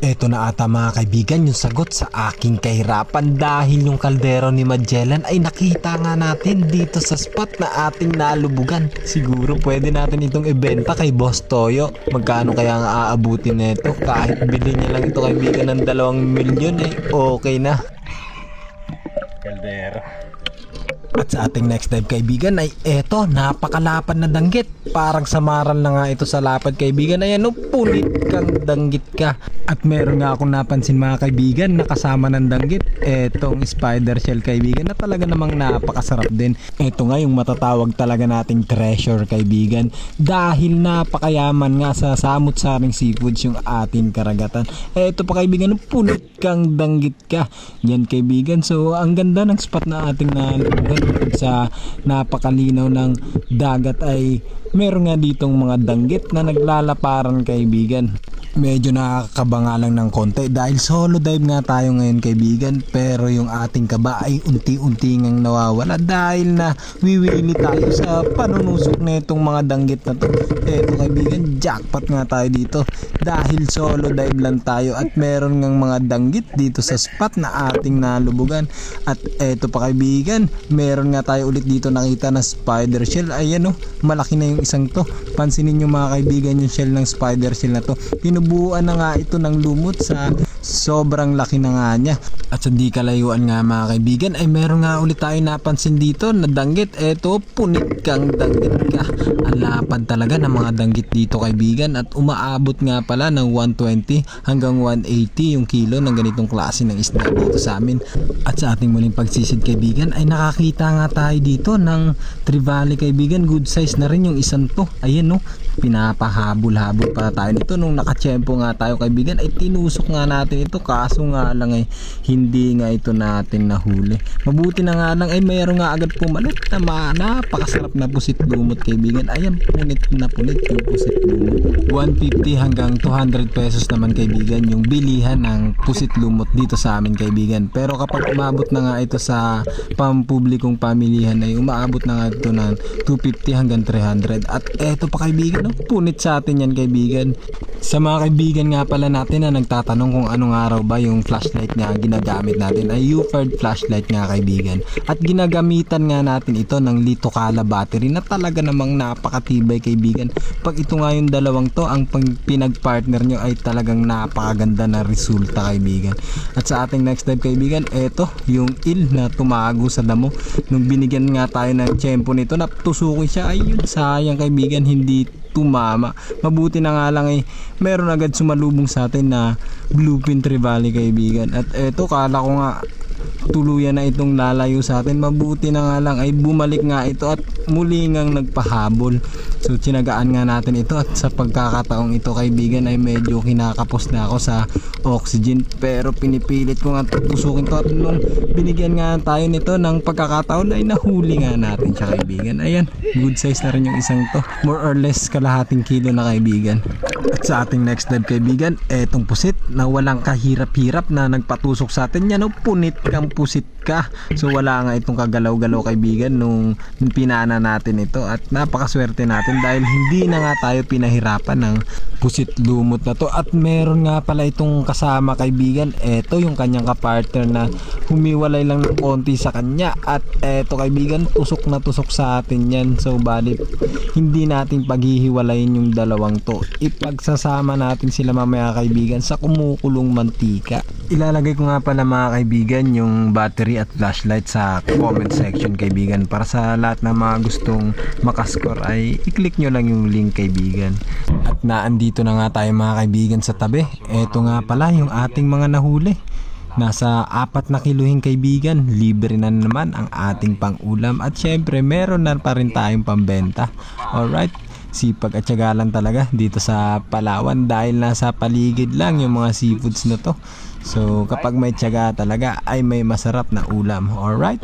Eto na ata mga kaibigan yung sagot sa aking kahirapan dahil yung kaldero ni Magellan ay nakita nga natin dito sa spot na ating nalubugan. Siguro pwede natin itong ibenta kay Boss Toyo. Magkano kaya nga aabutin nito? Kahit bilhin niya lang ito kaibigan ng 2 milyon okay na. Kaldero. At sa ating next dive kaibigan ay eto, napakalapad na danggit. Parang samaral na nga ito sa lapad kaibigan. Ayan punit kang danggit ka. At meron nga akong napansin mga kaibigan na kasama ng danggit etong spider shell kaibigan na talaga namang napakasarap din. Eto nga yung matatawag talaga nating treasure kaibigan dahil napakayaman nga sa samut-saring seafoods yung ating karagatan. Eto pa kaibigan, punit kang danggit ka. Yan kaibigan, so ang ganda ng spot na ating nalubugan sa napakalinaw ng dagat ay meron nga ditong mga danggit na naglalaparan kaibigan. Medyo nakakabanga lang ng konti dahil solo dive nga tayo ngayon kaibigan, pero yung ating kaba ay unti-unti ngang nawawala dahil na wiwili tayo sa panunusok na itong mga danggit na to. Eto kaibigan, jackpot nga tayo dito dahil solo dive lang tayo at meron ngang mga danggit dito sa spot na ating nalubugan. At eto pa kaibigan, meron nga tayo ulit dito nakita na spider shell. Ayan malaki na yung isang to. Pansinin nyo mga kaibigan yung shell ng spider shell na to. Pinubuan na nga ito ng lumot sa sobrang laki na nga niya. At sa di kalayuan nga mga kaibigan ay meron nga ulit tayo napansin dito na danggit. Eto, punit kang danggit ka. Ang lapad talaga ng mga danggit dito kaibigan at umaabot nga pala ng 120 hanggang 180 yung kilo ng ganitong klase ng isda dito sa amin. At sa ating muling pagsisid kaibigan ay nakakita nga tayo dito ng trevally kaibigan. Good size na rin yung isang to. Ayan pinapahabol-habol pa tayo nito. Nung nakatsyempo nga tayo kaibigan ay tinusok nga natin ito, kaso nga lang ay hindi nga ito natin nahuli. Mabuti na nga lang ay mayroon nga agad pumalit na napakasarap na pusit lumot kaibigan. Ayan, punit na punit yung pusit lumot. 150 hanggang 200 pesos naman kaibigan yung bilihan ng pusit lumot dito sa amin kaibigan. Pero kapag umabot na nga ito sa pampublikong pamilihan ay umaabot na nga ito ng 250 hanggang 300. At eto pa kaibigan, punit sa atin yan kaibigan. Sa mga kaibigan nga pala natin na nagtatanong kung anong araw ba yung flashlight nga ginagamit natin ay Uford flashlight nga kaibigan. At ginagamitan nga natin ito ng Litokala battery na talaga namang napakatibay kaibigan. Pag ito nga yung dalawang to ang pinagpartner nyo ay talagang napakaganda na resulta kaibigan. At sa ating next dive kaibigan, eto yung eel na tumago sa damo. Nung binigyan nga tayo ng tiyempo nito na tusukin siya, ayun sayang kaibigan, hindi tumama. Mabuti na nga lang ay meron agad sumalubong sa atin na bluefin trevally kaibigan. At eto, kala ko nga tuluyan na itong lalayo sa atin. Mabuti na nga lang ay bumalik nga ito at muli ngang nagpahabol. So tinagaan nga natin ito at sa pagkakataong ito kaibigan ay medyo kinakapos na ako sa oxygen, pero pinipilit ko nga pusukin to at nung binigyan nga tayo nito ng pagkakataon ay nahuli nga natin siya kaibigan. Ayan, good size na rin yung isang to, more or less kalahating kilo na kaibigan. At sa ating next dive kaibigan, etong pusit na walang kahirap-hirap na nagpatusok sa atin yan, punit kang pusit ka. So wala nga itong kagalaw-galaw kaibigan nung pinana natin ito at napakaswerte natin dahil hindi na nga tayo pinahirapan ng pusit lumot na to. At meron nga pala itong kasama kaibigan, eto yung kanyang kapartner na humiwalay lang ng konti sa kanya at eto kaibigan, tusok na tusok sa atin yan. So bali hindi natin paghihiwalayin yung dalawang to, ipagsasama natin sila mamaya kaibigan sa kumukulong mantika. Ilalagay ko nga pala mga kaibigan yung battery at flashlight sa comment section kaibigan para sa lahat na mga gustong makascore ay i-click nyo lang yung link kaibigan. At naandito na nga tayo mga kaibigan sa tabi. Eto nga pala yung ating mga nahuli. Nasa 4 na kiluhin kaibigan. Libre na naman ang ating pang-ulam at syempre meron na pa rin tayong pambenta. Alright, sipag at tiyaga lang talaga dito sa Palawan dahil nasa paligid lang yung mga seafoods na to. So kapag may tiyaga talaga ay may masarap na ulam. Alright.